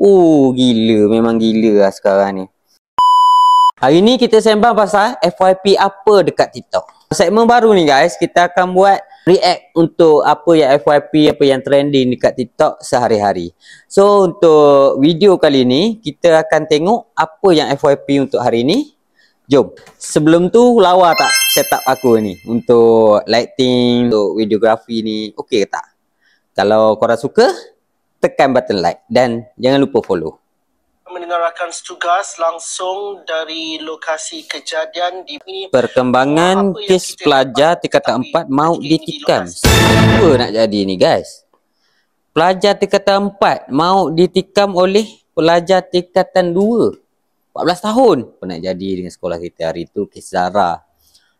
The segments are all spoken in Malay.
Gila, memang gila lah sekarang ni. Hari ni kita sembang pasal FYP apa dekat TikTok. Segmen baru ni guys, kita akan buat react untuk apa yang FYP, apa yang trending dekat TikTok sehari-hari. So untuk video kali ni, kita akan tengok apa yang FYP untuk hari ni. Jom. Sebelum tu, lawa tak setup aku ni untuk lighting, untuk videografi ni, okey ke tak? Kalau korang suka, tekan button like dan jangan lupa follow. Mendengarkan tugas langsung dari lokasi kejadian di Perkembangan kes pelajar tingkatan 4 maut ditikam. Apa nak jadi ni guys? Pelajar tingkatan 4 maut ditikam oleh pelajar tingkatan 2. 14 tahun. Apa nak jadi dengan sekolah kita hari tu? Kes Zara.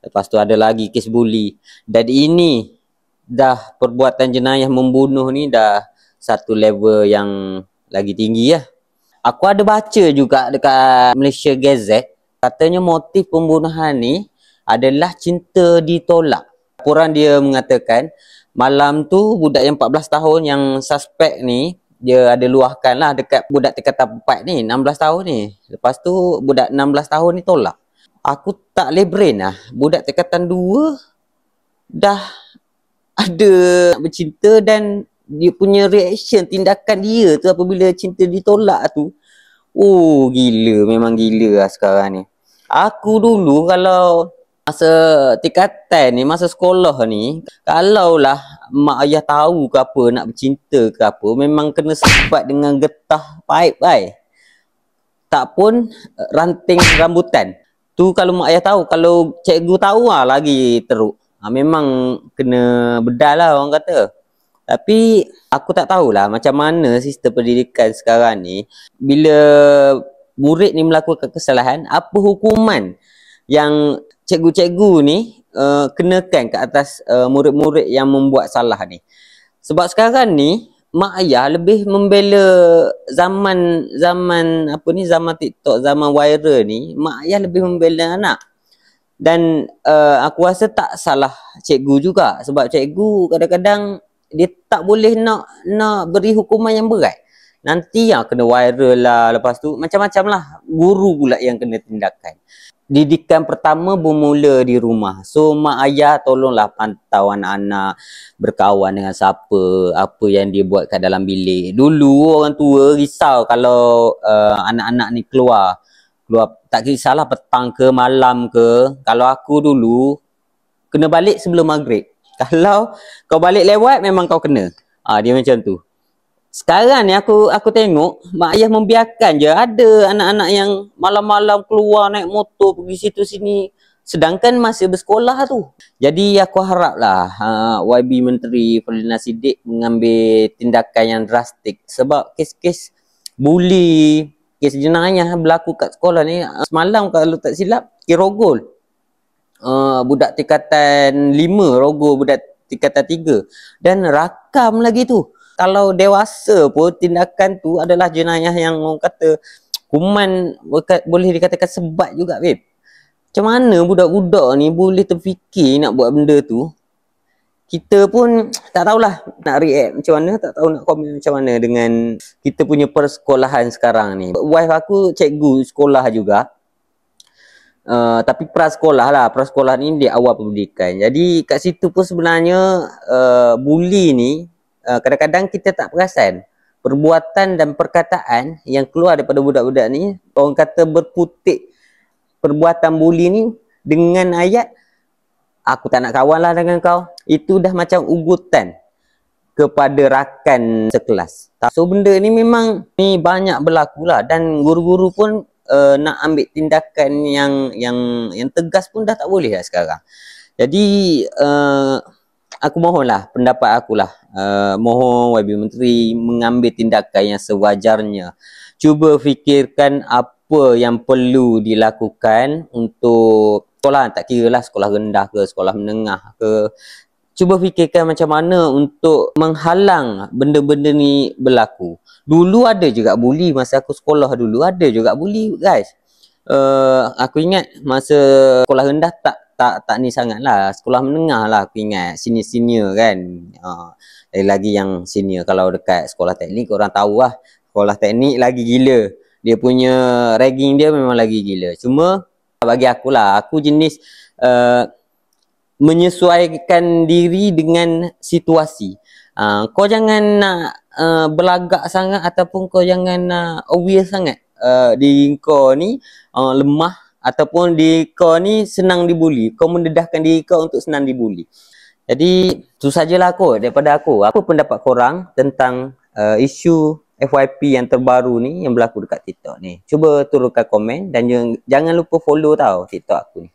Lepas tu ada lagi kes buli. Dan ini dah perbuatan jenayah membunuh ni dah satu level yang lagi tinggi lah. Aku ada baca juga dekat Malaysia Gazette, katanya motif pembunuhan ni adalah cinta ditolak. Laporan dia mengatakan malam tu budak yang 14 tahun yang suspek ni, dia ada luahkan lah dekat budak tingkatan 4 ni, 16 tahun ni. Lepas tu budak 16 tahun ni tolak. Aku tak boleh brain lah, budak tingkatan 2 dah ada bercinta dan dia punya reaction, tindakan dia tu apabila cinta ditolak tu. Gila, memang gila lah sekarang ni. Aku dulu kalau masa tingkatan ni, masa sekolah ni, kalaulah mak ayah tahu ke apa, nak bercinta ke apa, memang kena sebat dengan getah paip bai. Tak pun ranting rambutan. Tu kalau mak ayah tahu, kalau cikgu tahu lah lagi teruk. Memang kena bedal lah orang kata. Tapi aku tak tahulah macam mana sistem pendidikan sekarang ni. Bila murid ni melakukan kesalahan, apa hukuman yang cikgu-cikgu ni kenakan ke atas murid-murid yang membuat salah ni. Sebab sekarang ni mak ayah lebih membela zaman TikTok, zaman viral ni. Mak ayah lebih membela anak. Dan aku rasa tak salah cikgu juga. Sebab cikgu kadang-kadang dia tak boleh nak beri hukuman yang berat. Nanti yang kena viral lah. Lepas tu macam-macam lah. Guru pula yang kena tindakan. Didikan pertama bermula di rumah. So mak ayah tolonglah pantau anak-anak berkawan dengan siapa, apa yang dia buat kat dalam bilik. Dulu orang tua risau kalau anak-anak ni keluar tak kisahlah petang ke malam ke. Kalau aku dulu kena balik sebelum maghrib. Kalau kau balik lewat memang kau kena. Dia macam tu. Sekarang ni aku tengok mak ayah membiarkan je ada anak-anak yang malam-malam keluar naik motor pergi situ sini sedangkan masih bersekolah tu. Jadi aku haraplah YB Menteri Fadlina Siddiq mengambil tindakan yang drastik sebab kes-kes buli, kes jenayah berlaku kat sekolah ni. Semalam kalau tak silap Kirogol. Budak tingkatan 5 rogo budak tingkatan 3 dan rakam lagi tu. Kalau dewasa pun tindakan tu adalah jenayah yang orang kata hukuman boleh dikatakan sebat juga babe. Macam mana budak-budak ni boleh terfikir nak buat benda tu? Kita pun tak tahulah nak react macam mana, tak tahu nak komen macam mana dengan kita punya persekolahan sekarang ni. Wife aku cikgu sekolah juga. Tapi prasekolah lah. Prasekolah ni di awal pendidikan. Jadi kat situ pun sebenarnya buli ni kadang-kadang kita tak perasan. Perbuatan dan perkataan yang keluar daripada budak-budak ni, orang kata berkutik perbuatan buli ni dengan ayat aku tak nak kawan lah dengan kau. Itu dah macam ugutan kepada rakan sekelas. So benda ni memang ni banyak berlaku lah. Dan guru-guru pun nak ambil tindakan yang tegas pun dah tak boleh lah sekarang. Jadi aku mohonlah pendapat akulah, mohon YB Menteri mengambil tindakan yang sewajarnya. Cuba fikirkan apa yang perlu dilakukan untuk sekolah, tak kira lah sekolah rendah ke sekolah menengah ke. Cuba fikirkan macam mana untuk menghalang benda-benda ni berlaku. Dulu ada juga buli masa aku sekolah dulu, ada juga buli guys. Aku ingat masa sekolah rendah tak ni sangat lah. Sekolah menengah lah aku ingat, senior-senior kan. Lagi yang senior, kalau dekat sekolah teknik orang tahu lah. Sekolah teknik lagi gila. Dia punya ragging dia memang lagi gila. Cuma bagi akulah, aku jenis menyesuaikan diri dengan situasi. Kau jangan nak berlagak sangat ataupun kau jangan nak aware sangat diri kau ni lemah ataupun diri kau ni senang dibuli. Kau mendedahkan diri kau untuk senang dibuli. Jadi tu sajalah kot daripada aku. Apa pendapat korang tentang isu FYP yang terbaru ni yang berlaku dekat TikTok ni? Cuba turunkan komen dan jangan lupa follow tau TikTok aku ni.